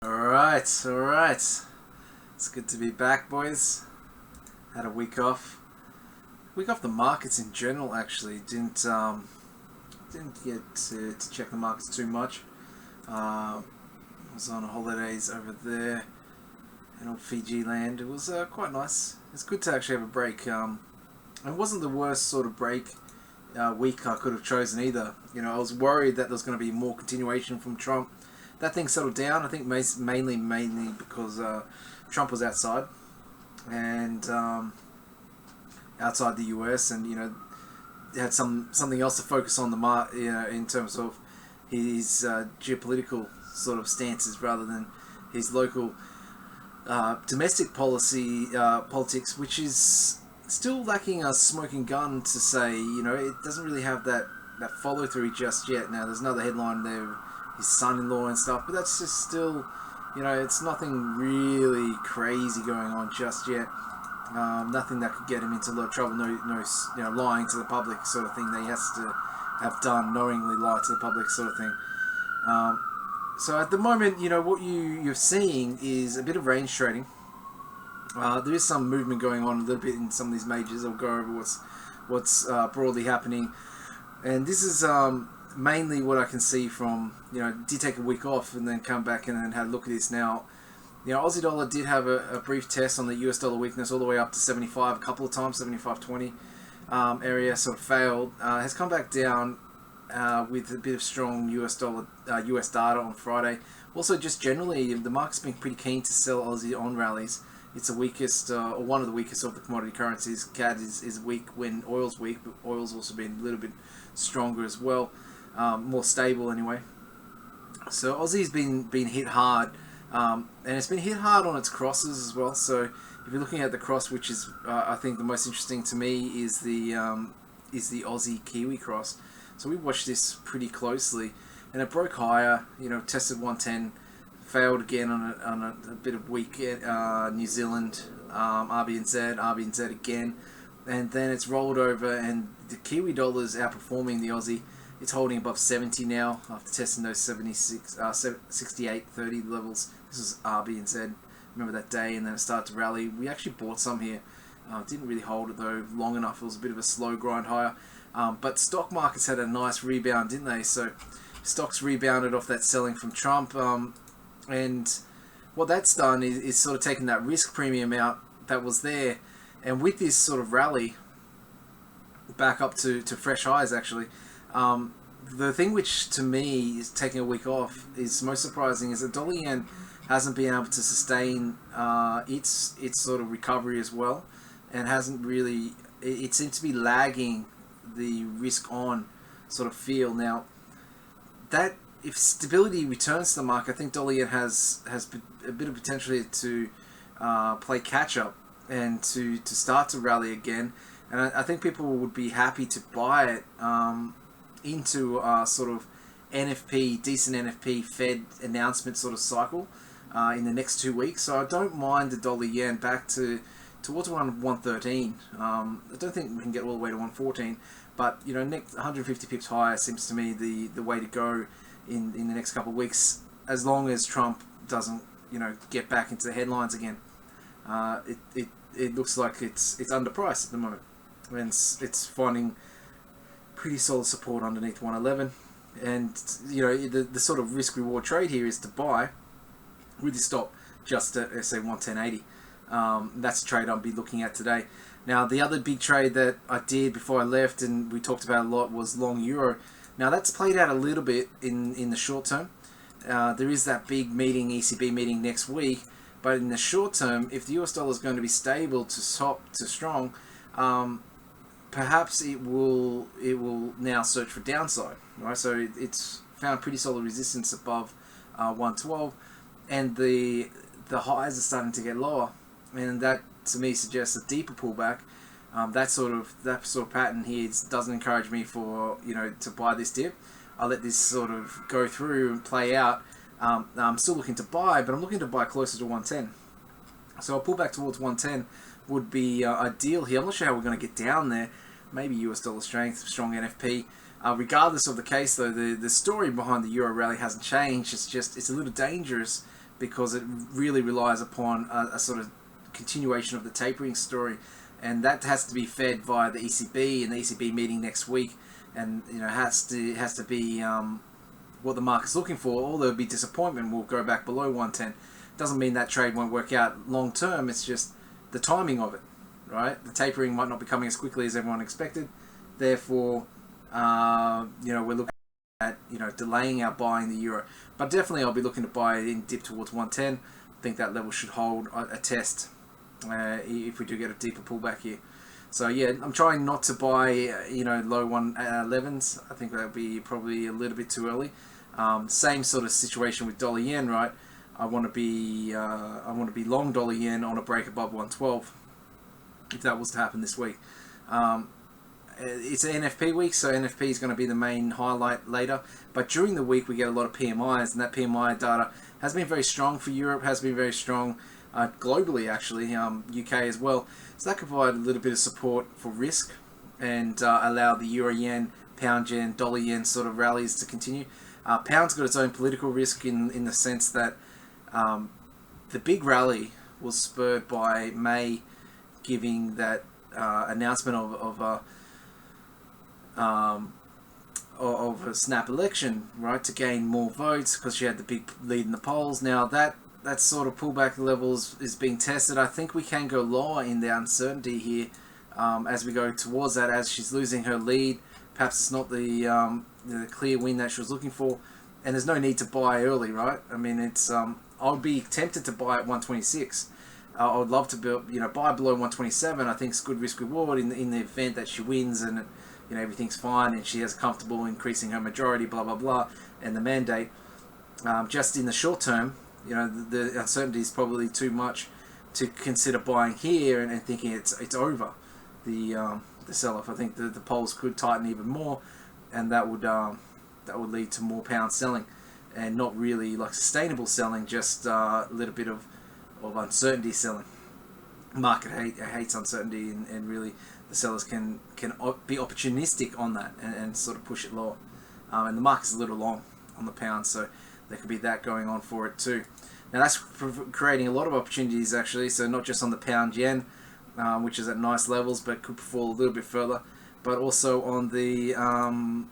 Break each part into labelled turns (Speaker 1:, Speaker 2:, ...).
Speaker 1: Alright. It's good to be back, boys. Had a week off. Week off the markets in general, actually. Didn't get to check the markets too much. Was on holidays over there in old Fiji land. It was quite nice. It's good to actually have a break. It wasn't the worst sort of break week I could have chosen either. You know, I was worried that there was going to be more continuation from Trump. That thing settled down. I think mainly because Trump was outside and outside the US, and had something else to focus on in terms of his geopolitical sort of stances rather than his local domestic politics, which is still lacking a smoking gun to say. It doesn't really have that follow through just yet. Now there's another headline there, his son-in-law and stuff, but that's just still, it's nothing really crazy going on just yet. Nothing that could get him into a lot of trouble. No, lying to the public sort of thing that he has to have done, knowingly lie to the public sort of thing. So at the moment, what you're seeing is a bit of range trading. There is some movement going on a little bit in some of these majors. I'll go over what's broadly happening, and this is mainly what I can see from, did take a week off and then come back and then had a look at this now. Aussie dollar did have a brief test on the US dollar weakness all the way up to 75 a couple of times, 75.20 area, sort of failed. Has come back down with a bit of strong US data on Friday. Also, just generally, the market's been pretty keen to sell Aussie on rallies. It's the weakest, or one of the weakest of the commodity currencies. CAD is weak when oil's weak, but oil's also been a little bit stronger as well. More stable anyway. So Aussie's been hit hard, and it's been hit hard on its crosses as well. So if you're looking at the cross, which is I think the most interesting to me, is the Aussie Kiwi cross. So we watched this pretty closely, and it broke higher. Tested 110, failed again on a bit of weak New Zealand RBNZ again, and then it's rolled over, and the Kiwi dollar's outperforming the Aussie. It's holding above 70 now after testing those 68.30 levels. This is RBNZ. Remember that day, and then it started to rally. We actually bought some here. Didn't really hold it though long enough. It was a bit of a slow grind higher. But stock markets had a nice rebound, didn't they? So stocks rebounded off that selling from Trump. And what that's done is sort of taken that risk premium out that was there. And with this sort of rally back up to fresh highs, actually, the thing which to me is taking a week off is most surprising is that dollar yen hasn't been able to sustain its sort of recovery as well, and hasn't really. It seems to be lagging the risk on sort of feel. Now that if stability returns to the market, I think dollar yen has a bit of potential to play catch up and to start to rally again. And I think people would be happy to buy it into sort of decent NFP Fed announcement sort of cycle in the next 2 weeks. So I don't mind the dollar yen back towards around 113. I don't think we can get all the way to 114, but next 150 pips higher seems to me the way to go in the next couple of weeks, as long as Trump doesn't get back into the headlines again. It looks like it's underpriced at the moment, and it's finding pretty solid support underneath 111, and the sort of risk reward trade here is to buy with your stop just at say 110.80. That's a trade I'll be looking at today. Now the other big trade that I did before I left, and we talked about a lot, was long euro. Now that's played out a little bit in the short term. There is that big meeting, ECB meeting next week, but in the short term, if the US dollar is going to be stable to top to strong, perhaps it will now search for downside, right? So it's found pretty solid resistance above 112, and the highs are starting to get lower, and that to me suggests a deeper pullback. That sort of pattern here doesn't encourage me for to buy this dip. I'll let this sort of go through and play out. I'm still looking to buy, but I'm looking to buy closer to 110. So I'll pull back towards 110 would be ideal here. I'm not sure how we're going to get down there. Maybe US dollar strength, strong NFP. Regardless of the case, though, the story behind the euro rally hasn't changed. It's a little dangerous because it really relies upon a sort of continuation of the tapering story, and that has to be fed via the ECB and the ECB meeting next week, and has to be what the market's looking for. Or there'll be disappointment. We'll go back below 110. Doesn't mean that trade won't work out long term. It's just the timing of it, right? The tapering might not be coming as quickly as everyone expected. Therefore, we're looking at delaying our buying the euro. But definitely, I'll be looking to buy it in dip towards 110. I think that level should hold a test if we do get a deeper pullback here. So yeah, I'm trying not to buy low 111s. I think that would be probably a little bit too early. Same sort of situation with dollar yen, right? I want to be long dollar yen on a break above 112 if that was to happen this week. It's an NFP week, so NFP is going to be the main highlight later. But during the week, we get a lot of PMIs, and that PMI data has been very strong for Europe, has been very strong globally, actually, UK as well. So that could provide a little bit of support for risk and allow the euro yen, pound yen, dollar yen sort of rallies to continue. Pound's got its own political risk in the sense that the big rally was spurred by May giving that announcement of a snap election, right, to gain more votes because she had the big lead in the polls. Now that sort of pullback levels is being tested. I think we can go lower in the uncertainty here as we go towards that, as she's losing her lead. Perhaps it's not the clear win that she was looking for, and there's no need to buy early, right? I mean, it's I'll be tempted to buy at 126. I would love to buy below 127. I think it's good risk reward in the event that she wins and everything's fine and she has comfortable increasing her majority, blah blah blah, and the mandate. Just in the short term, the uncertainty is probably too much to consider buying here and thinking it's over the sell-off. I think the polls could tighten even more, and that would lead to more pound selling, and not really like sustainable selling, just a little bit of uncertainty selling. Market hates uncertainty, and really the sellers can be opportunistic on that and sort of push it lower. And the market's a little long on the pound, so there could be that going on for it too. Now that's creating a lot of opportunities actually, so not just on the pound yen, which is at nice levels but could fall a little bit further, but also on the on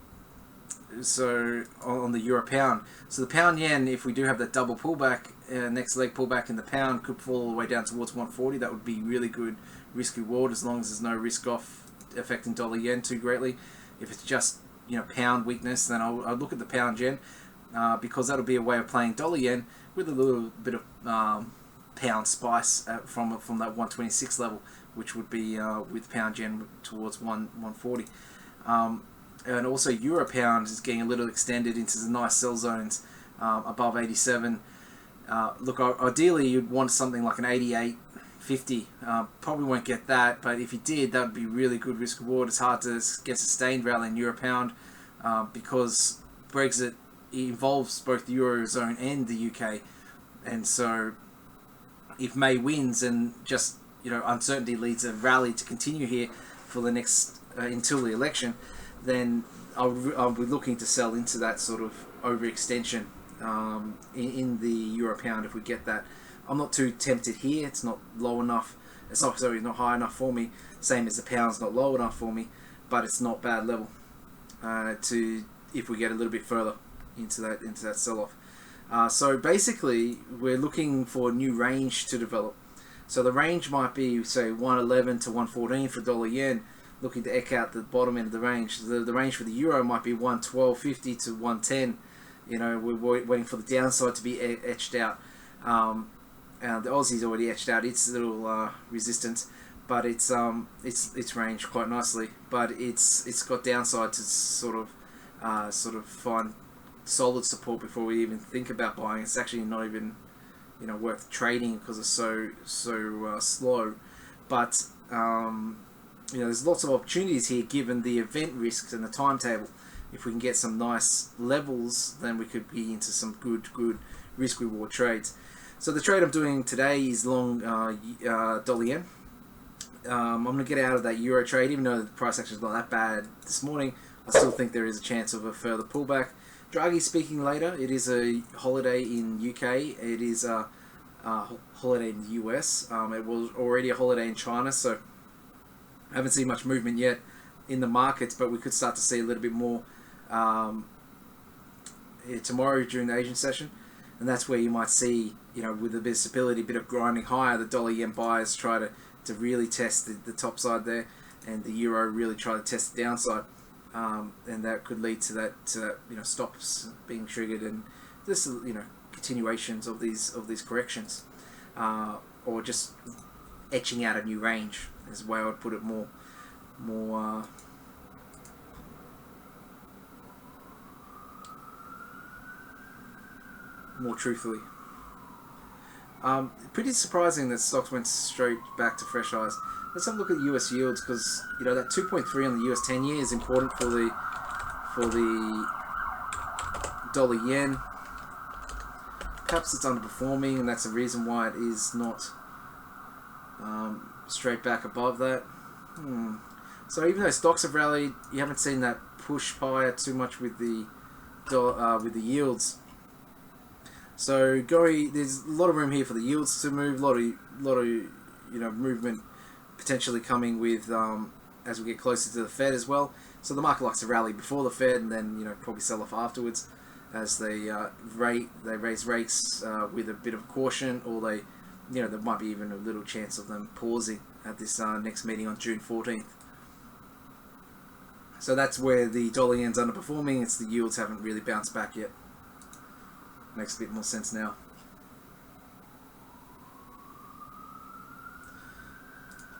Speaker 1: the euro pound. So the pound yen, if we do have that double pullback, next leg pullback in the pound, could fall all the way down towards 140. That would be really good risk reward, as long as there's no risk off affecting dollar yen too greatly. If it's just pound weakness, then I'll look at the pound yen, because that'll be a way of playing dollar yen with a little bit of pound spice from that 126 level, which would be with pound yen towards 140. And also euro pound is getting a little extended into the nice sell zones above 87. Look, ideally you'd want something like an 88.50. Probably won't get that, but if you did, that would be really good risk reward. It's hard to get sustained rally in euro pound because Brexit involves both the eurozone and the UK, and so if May wins and just uncertainty leads a rally to continue here for the next until the election, then I'll be looking to sell into that sort of overextension in the euro pound if we get that. I'm not too tempted here. It's not low enough. It's not high enough for me. Same as the pound's not low enough for me, but it's not bad level to if we get a little bit further into that sell-off. So basically, we're looking for a new range to develop. So the range might be, say, 111 to 114 for dollar yen, looking to eke out the bottom end of the range. The range for the euro might be 112.50 to 110. We're waiting for the downside to be etched out. The Aussie's already etched out its little resistance, but it's ranged quite nicely. But it's got downside to sort of find solid support before we even think about buying. It's actually not even worth trading because it's so slow. But there's lots of opportunities here given the event risks and the timetable. If we can get some nice levels, then we could be into some good risk reward trades. So the trade I'm doing today is long dollar yen. I'm going to get out of that euro trade, even though the price action is not that bad this morning. I still think there is a chance of a further pullback. Draghi speaking later. It is a holiday in UK. It is a holiday in the US. It was already a holiday in China, so I haven't seen much movement yet in the markets, but we could start to see a little bit more tomorrow during the Asian session, and that's where you might see, with a bit of stability, a bit of grinding higher, the dollar yen buyers try to really test the top side there, and the euro really try to test the downside, and that could lead to that stops being triggered, and just continuations of these corrections, or just etching out a new range is the way I would put it more truthfully. Pretty surprising that stocks went straight back to fresh highs. Let's have a look at US yields, because that 2.3 on the US 10-year is important for the dollar yen. Perhaps it's underperforming, and that's the reason why it is not straight back above that. So even though stocks have rallied, you haven't seen that push higher too much with the yields. So there's a lot of room here for the yields to move. A lot of movement potentially coming with as we get closer to the Fed as well. So the market likes to rally before the Fed, and then probably sell off afterwards as they raise rates with a bit of caution, or there might be even a little chance of them pausing at this next meeting on June 14th. So that's where the dollar yen's underperforming. It's the yields haven't really bounced back yet. Makes a bit more sense now.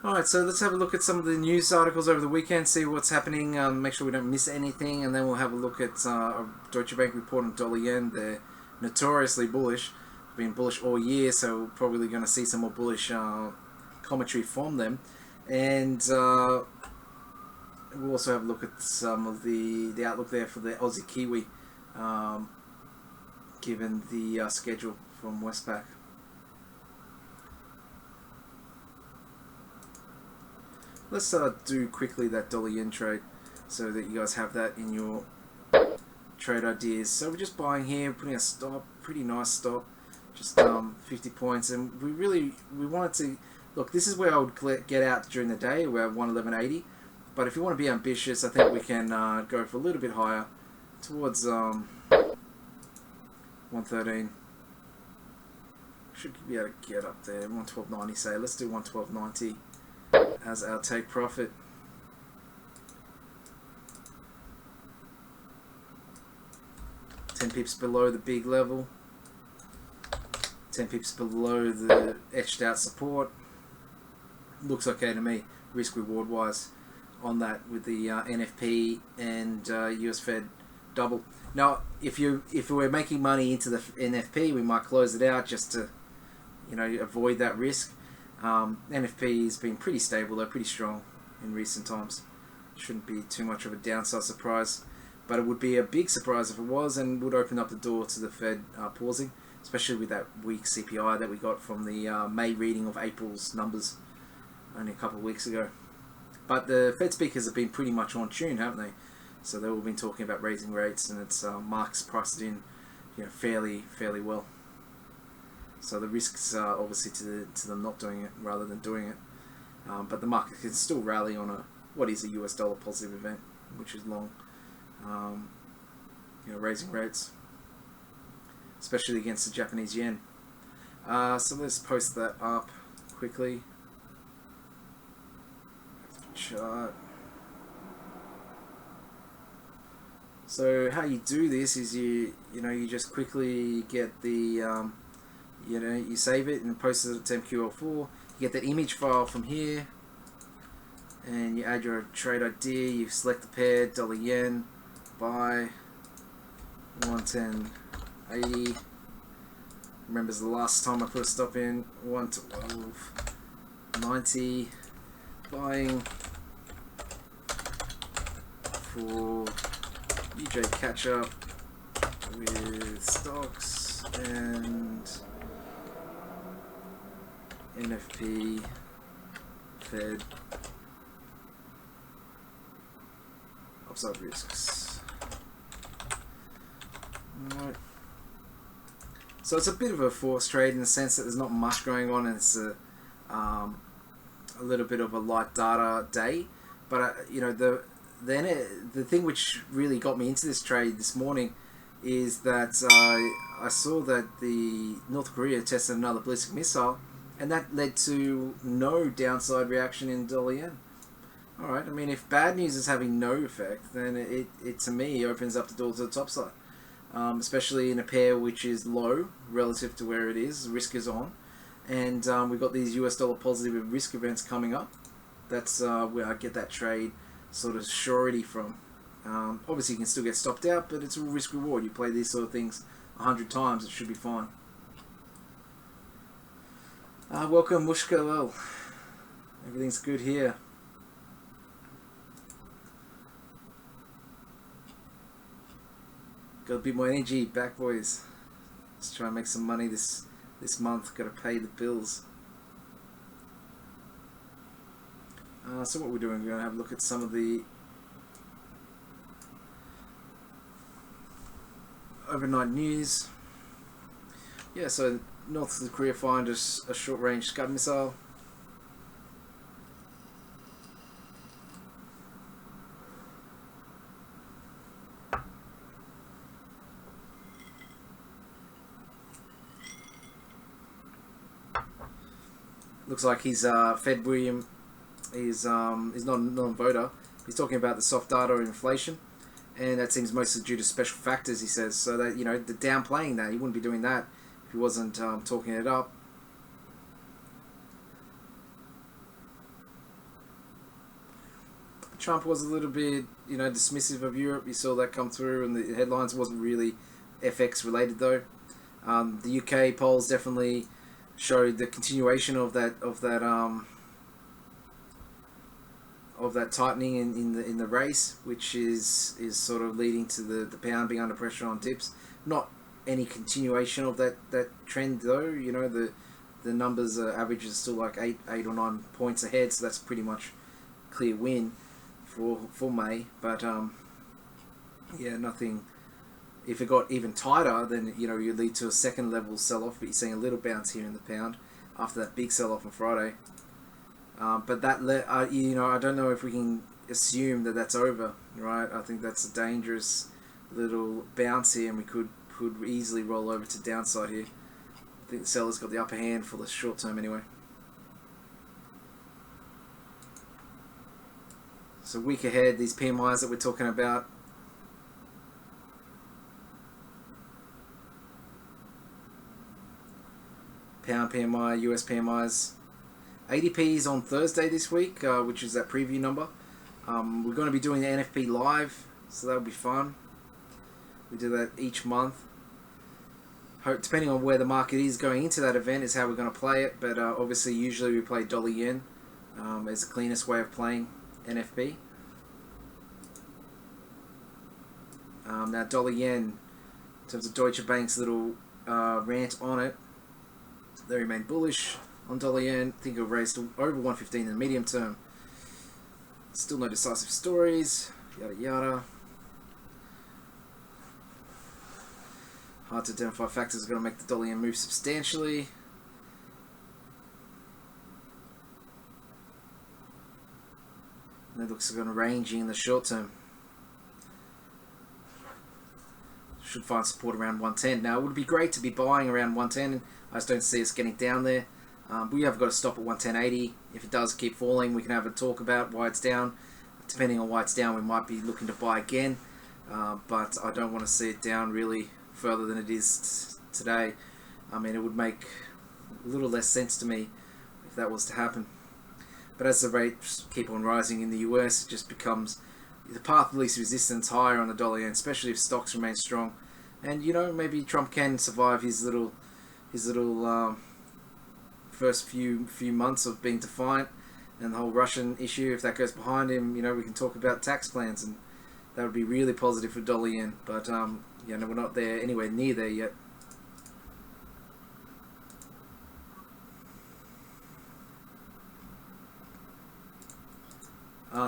Speaker 1: Alright, so let's have a look at some of the news articles over the weekend, see what's happening, make sure we don't miss anything, and then we'll have a look at a Deutsche Bank report on dollar yen. They're notoriously bullish, been bullish all year, so we're probably going to see some more bullish commentary from them. And we'll also have a look at some of the outlook there for the Aussie Kiwi, given the schedule from Westpac. Let's do quickly that dollar yen trade so that you guys have that in your trade ideas. So we're just buying here, putting a stop, pretty nice stop, just 50 points, and we wanted to look. This is where I would get out during the day. We're at 111.80, but if you want to be ambitious, I think we can go for a little bit higher towards 113. Should be able to get up there. 112.90, say. Let's do 112.90 as our take profit. $10 pips below the big level. 10 pips below the etched out support. Looks okay to me, risk reward wise, on that with the NFP and US Fed double. Now, if we're making money into the NFP, we might close it out just to avoid that risk. NFP has been pretty stable, though, pretty strong in recent times. Shouldn't be too much of a downside surprise, but it would be a big surprise if it was, and would open up the door to the Fed pausing, especially with that weak CPI that we got from the May reading of April's numbers only a couple of weeks ago. But the Fed speakers have been pretty much on tune, haven't they? So they've all been talking about raising rates, and it's marks priced in, fairly well. So the risks are obviously to them not doing it rather than doing it. But the market can still rally on what is a US dollar positive event, which is long. Raising rates, especially against the Japanese yen. So let's post that up quickly. Chart. So how you do this is you just quickly get the you save it and post it to MQL4. You get that image file from here, and you add your trade idea. You select the pair, dollar yen, buy 110.80. Remembers the last time I put a stop in 112.90. Buying for UJ catch up with stocks and NFP Fed upside risks. Alright. So it's a bit of a forced trade in the sense that there's not much going on, and it's a little bit of a light data day. But you know, the thing which really got me into this trade this morning is that I saw that the North Korea tested another ballistic missile, and that led to no downside reaction in dollar yen. All right, I mean, if bad news is having no effect, then it to me opens up the door to the top side, especially in a pair which is low relative to where it is. Risk is on, and we've got these US dollar positive risk events coming up. That's where I get that trade sort of surety from. Obviously, you can still get stopped out, but it's all risk reward. You play these sort of things 100 times, it should be fine. Welcome, Mushka. Well, everything's good here. Got a bit more energy back, boys. Let's try and make some money this month. Got to pay the bills. So what we're doing, we're going to have a look at some of the overnight news. Yeah, so North Korea fired a short-range Scud missile. Looks like he's Fed William is not a non-voter. He's talking about the soft data of inflation, and that seems mostly due to special factors, he says. So that, you know, the downplaying that, he wouldn't be doing that if he wasn't talking it up. Trump was a little bit, you know, dismissive of Europe. You saw that come through, and the headlines wasn't really FX related though. The UK polls definitely showed the continuation of that tightening in the race, which is sort of leading to the pound being under pressure on dips. Not any continuation of that trend though. You know, the numbers averages still like 8 or 9 points ahead, so that's pretty much clear win for May. But yeah, nothing. If it got even tighter, then, you know, you lead to a second level sell-off, but you're seeing a little bounce here in the pound after that big sell-off on Friday. But that you know, I don't know if we can assume that that's over, right? I think that's a dangerous little bounce here, and we could easily roll over to downside here. I think the seller's got the upper hand for the short term anyway. So week ahead, these PMIs that we're talking about. Pound PMI, US PMIs. ADP is on Thursday this week, which is that preview number. We're going to be doing the NFP live, so that'll be fun. We do that each month. Depending on where the market is going into that event is how we're going to play it, but obviously usually we play dollar yen as the cleanest way of playing NFP. Now dollar yen, in terms of Deutsche Bank's little rant on it, they remain bullish on dollar yen. I think it'll raise to over 115 in the medium term. Still no decisive stories, yada yada. Hard to identify factors are going to make the dollar yen move substantially. And it looks like going to ranging in the short term. Should find support around 110. Now it would be great to be buying around 110. I just don't see us getting down there. We have got to stop at 110.80. If it does keep falling, we can have a talk about why it's down. Depending on why it's down, we might be looking to buy again. But I don't want to see it down really further than it is today. I mean, it would make a little less sense to me if that was to happen. But as the rates keep on rising in the US, it just becomes the path of least resistance higher on the dollar yen, especially if stocks remain strong. And, you know, maybe Trump can survive his little first few months of being defiant, and the whole Russian issue, if that goes behind him, you know, we can talk about tax plans, and that would be really positive for dollar yen. But you know, we're not there anywhere near there yet.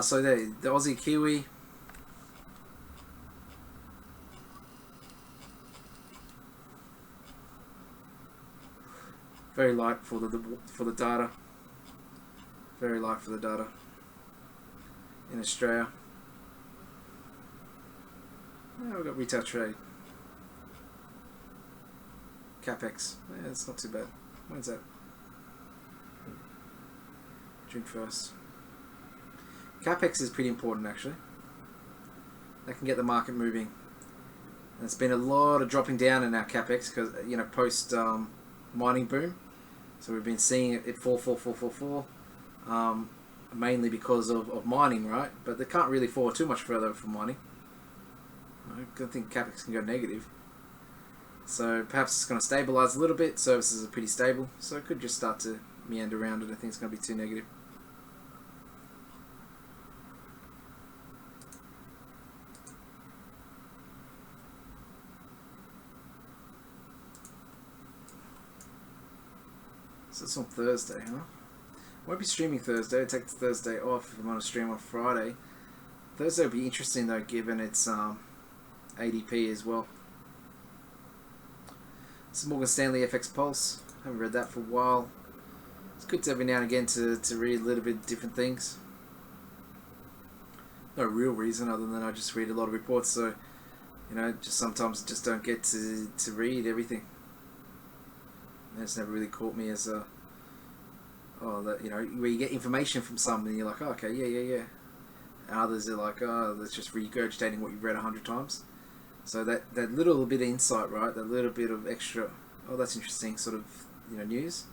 Speaker 1: So the Aussie Kiwi. Very light for the data. Very light for the data in Australia. Oh, we've got retail trade. CapEx. Yeah, it's not too bad. When's that? June 1st. CapEx is pretty important actually. That can get the market moving. There's been a lot of dropping down in our CapEx because, you know, post mining boom. So we've been seeing it fall. Mainly because of mining, right? But they can't really fall too much further from mining. I don't think CapEx can go negative. So perhaps it's going to stabilize a little bit. Services are pretty stable. So it could just start to meander around. I don't think it's going to be too negative. So it's on Thursday, huh? Won't be streaming Thursday. I'll take Thursday off if I'm going to stream on Friday. Thursday will be interesting though, given it's ADP as well. This is Morgan Stanley FX Pulse. Haven't read that for a while. It's good to every now and again to read a little bit different things. No real reason other than I just read a lot of reports, so you know, just sometimes just don't get to read everything. And it's never really caught me as a that, you know, where you get information from something and you're like, oh, okay, yeah. And others are like, oh, that's just regurgitating what you've read 100 times. So that little bit of insight, right, that little bit of extra, oh, that's interesting, sort of, you know, news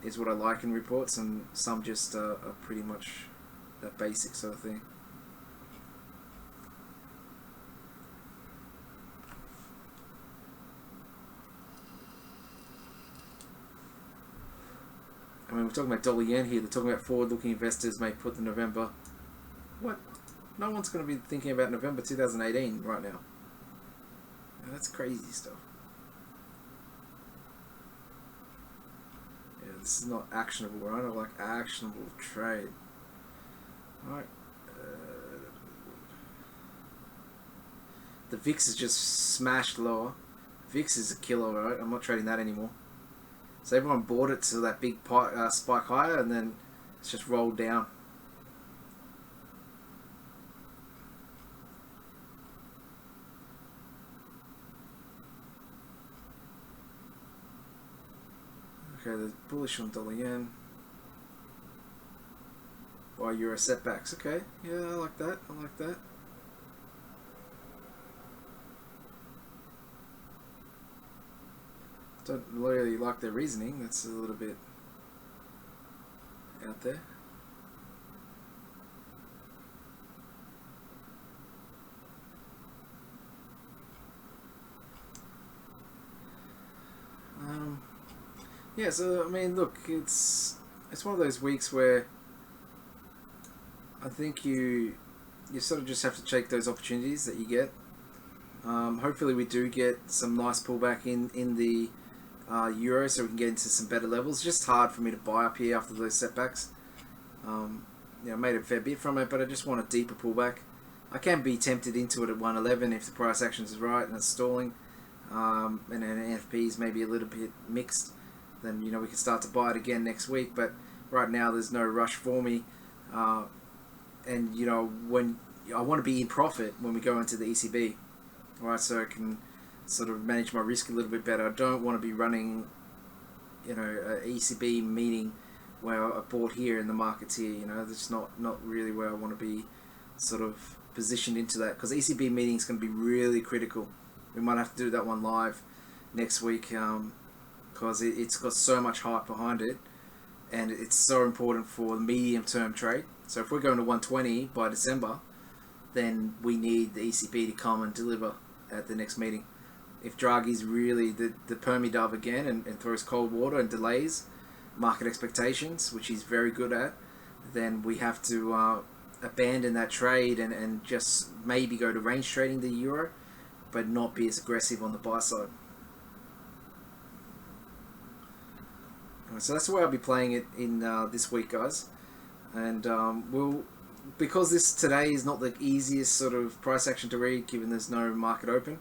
Speaker 1: is what I like in reports, and some just are pretty much that basic sort of thing. I mean, we're talking about dollar yen here. They're talking about forward-looking investors may put the November. What? No one's going to be thinking about November 2018 right now. Yeah, that's crazy stuff. Yeah, this is not actionable, right? I like actionable trade. Alright. The VIX is just smashed lower. VIX is a killer, right? I'm not trading that anymore. So everyone bought it to that big spike higher, and then it's just rolled down. Okay, there's bullish on dollar yen. Why euro setbacks? Okay, yeah, I like that. I like that. Don't really like their reasoning. That's a little bit out there. Yeah, so I mean, look, it's one of those weeks where I think you sort of just have to take those opportunities that you get. Hopefully, we do get some nice pullback in the euro, so we can get into some better levels. It's just hard for me to buy up here after those setbacks. I made a fair bit from it, but I just want a deeper pullback. I can be tempted into it at 111 if the price actions is right and it's stalling, and then NFP is maybe a little bit mixed. Then we can start to buy it again next week. But right now there's no rush for me, and when I want to be in profit when we go into the ECB, right? So I can sort of manage my risk a little bit better. I don't want to be running, an ECB meeting where I bought here and the market's here. That's not really where I want to be sort of positioned into that, because ECB meeting is going to be really critical. We might have to do that one live next week, because it's got so much hype behind it, and it's so important for the medium-term trade. So if we're going to 120 by December, then we need the ECB to come and deliver at the next meeting. If Draghi's really the Permy dove again and throws cold water and delays market expectations, which he's very good at, then we have to abandon that trade and just maybe go to range trading the euro, but not be as aggressive on the buy side. So that's the way I'll be playing it in this week, guys. And because this today is not the easiest sort of price action to read, given there's no market open,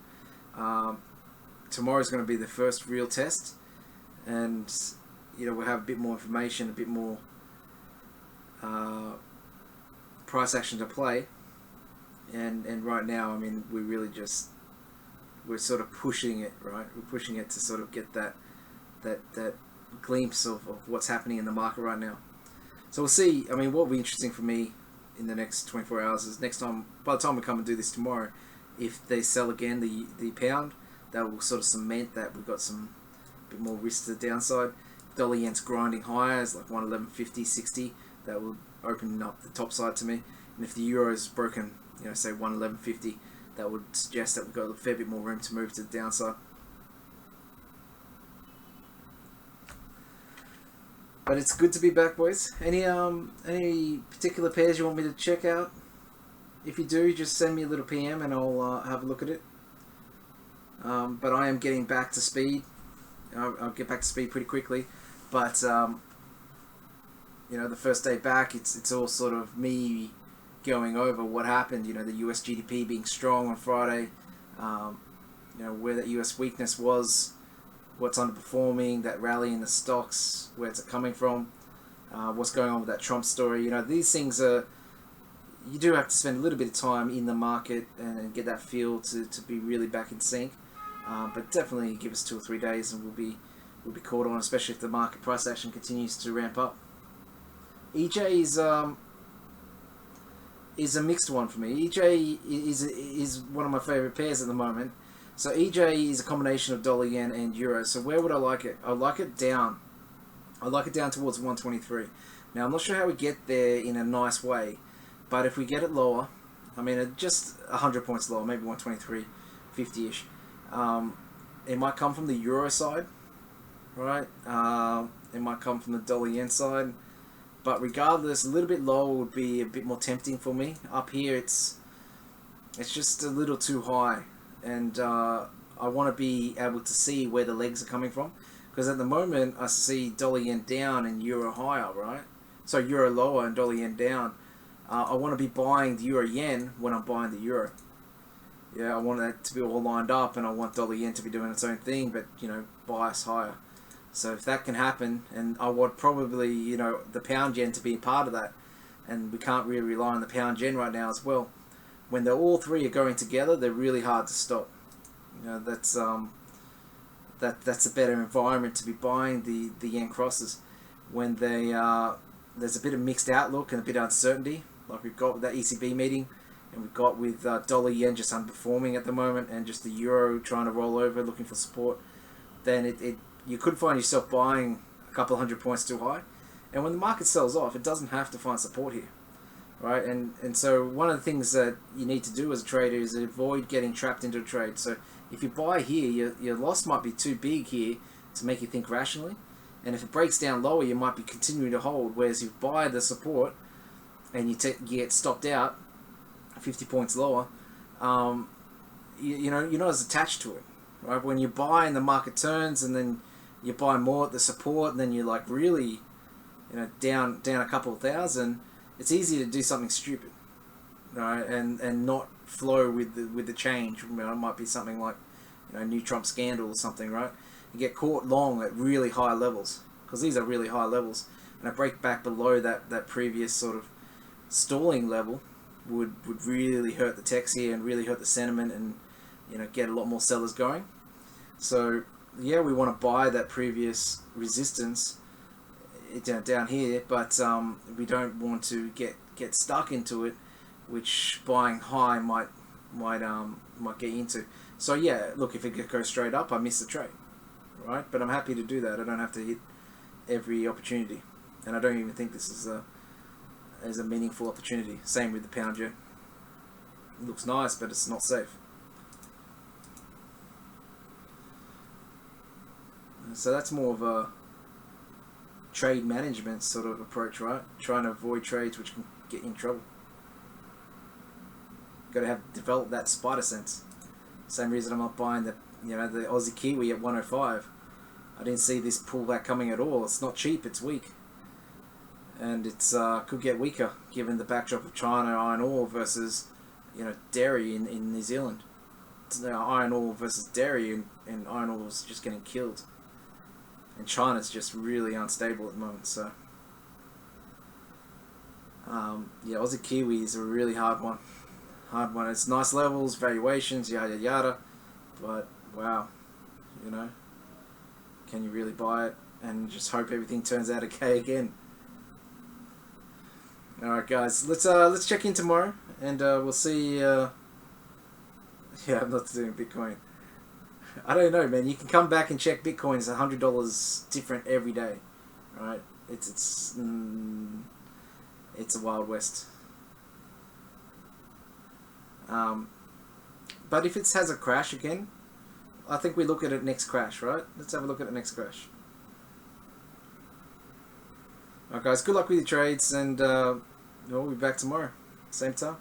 Speaker 1: tomorrow's going to be the first real test. And we'll have a bit more information, a bit more price action to play. And right now, I mean, we're sort of pushing it, right? We're pushing it to sort of get that glimpse of what's happening in the market right now. So we'll see. I mean, what will be interesting for me in the next 24 hours is next time, by the time we come and do this tomorrow, if they sell again the pound, that will sort of cement that we've got some bit more risk to the downside. Dollar yen's grinding higher, it's like 111.50, 60. That will open up the top side to me. And if the euro is broken, say 111.50, that would suggest that we've got a fair bit more room to move to the downside. But it's good to be back, boys. Any particular pairs you want me to check out? If you do, just send me a little PM and I'll have a look at it. But I am getting back to speed. I'll get back to speed pretty quickly. But the first day back, it's all sort of me going over what happened. The US GDP being strong on Friday. Where that US weakness was, what's underperforming, that rally in the stocks, where it's coming from, what's going on with that Trump story. These things are, you do have to spend a little bit of time in the market and get that feel to be really back in sync. But definitely give us 2 or 3 days and we'll be caught on, especially if the market price action continues to ramp up. EJ is a mixed one for me. EJ is one of my favorite pairs at the moment. So EJ is a combination of dollar, yen, and euro. So where would I like it? I like it down. I like it down towards 123. Now I'm not sure how we get there in a nice way, but if we get it lower, I mean just 100 points lower, maybe 123.50ish. It might come from the euro side, right? It might come from the dollar yen side, but regardless, a little bit lower would be a bit more tempting for me. Up here, it's just a little too high. And I want to be able to see where the legs are coming from, because at the moment I see dollar yen down and euro higher, right? So euro lower and dollar yen down. I want to be buying the euro yen when I'm buying the euro. Yeah, I want that to be all lined up, and I want dollar yen to be doing its own thing, but bias higher. So if that can happen, and I want probably the pound yen to be part of that, and we can't really rely on the pound yen right now as well. When they're all three are going together, they're really hard to stop. That's that's a better environment to be buying the yen crosses when there's a bit of mixed outlook and a bit of uncertainty, like we've got with that ECB meeting, and we've got with dollar yen just underperforming at the moment, and just the euro trying to roll over, looking for support. Then you could find yourself buying a couple hundred points too high, and when the market sells off, it doesn't have to find support here. Right, and so one of the things that you need to do as a trader is avoid getting trapped into a trade. So if you buy here, your loss might be too big here to make you think rationally, and if it breaks down lower, you might be continuing to hold. Whereas if you buy the support and you get stopped out 50 points lower, you're not as attached to it. Right, when you buy and the market turns, and then you buy more at the support, and then you're like really, down a couple of thousand. It's easy to do something stupid, right? And not flow with the change. It might be something like, new Trump scandal or something, right? You get caught long at really high levels, because these are really high levels, and a break back below that previous sort of stalling level would really hurt the techs here and really hurt the sentiment, and get a lot more sellers going. So yeah, we want to buy that previous resistance down here, but we don't want to get stuck into it, which buying high might get into. So yeah, look, if it goes straight up, I miss the trade, right? But I'm happy to do that. I don't have to hit every opportunity, and I don't even think this is a meaningful opportunity. Same with the pound yen. It looks nice, but it's not safe. So that's more of a trade management sort of approach, right? Trying to avoid trades which can get you in trouble. Got to develop that spider sense. Same reason I'm not buying the Aussie Kiwi at 105. I didn't see this pullback coming at all. It's not cheap. It's weak, and it's could get weaker given the backdrop of China iron ore versus dairy in New Zealand. It's iron ore versus dairy, and iron ore is just getting killed. and China's just really unstable at the moment. So yeah, Aussie Kiwi is a really hard one. Hard one. It's nice levels, valuations, yada yada, but wow, you know, can you really buy it and just hope everything turns out okay again? All right, guys, let's check in tomorrow, and we'll see. Yeah, I'm not doing Bitcoin. I don't know, man. You can come back and check Bitcoin. It's $100 different every day, right? It's a wild west. But if it has a crash again, I think we look at it next crash, right? Let's have a look at it next crash. Alright, guys. Good luck with your trades, and we'll be back tomorrow, same time.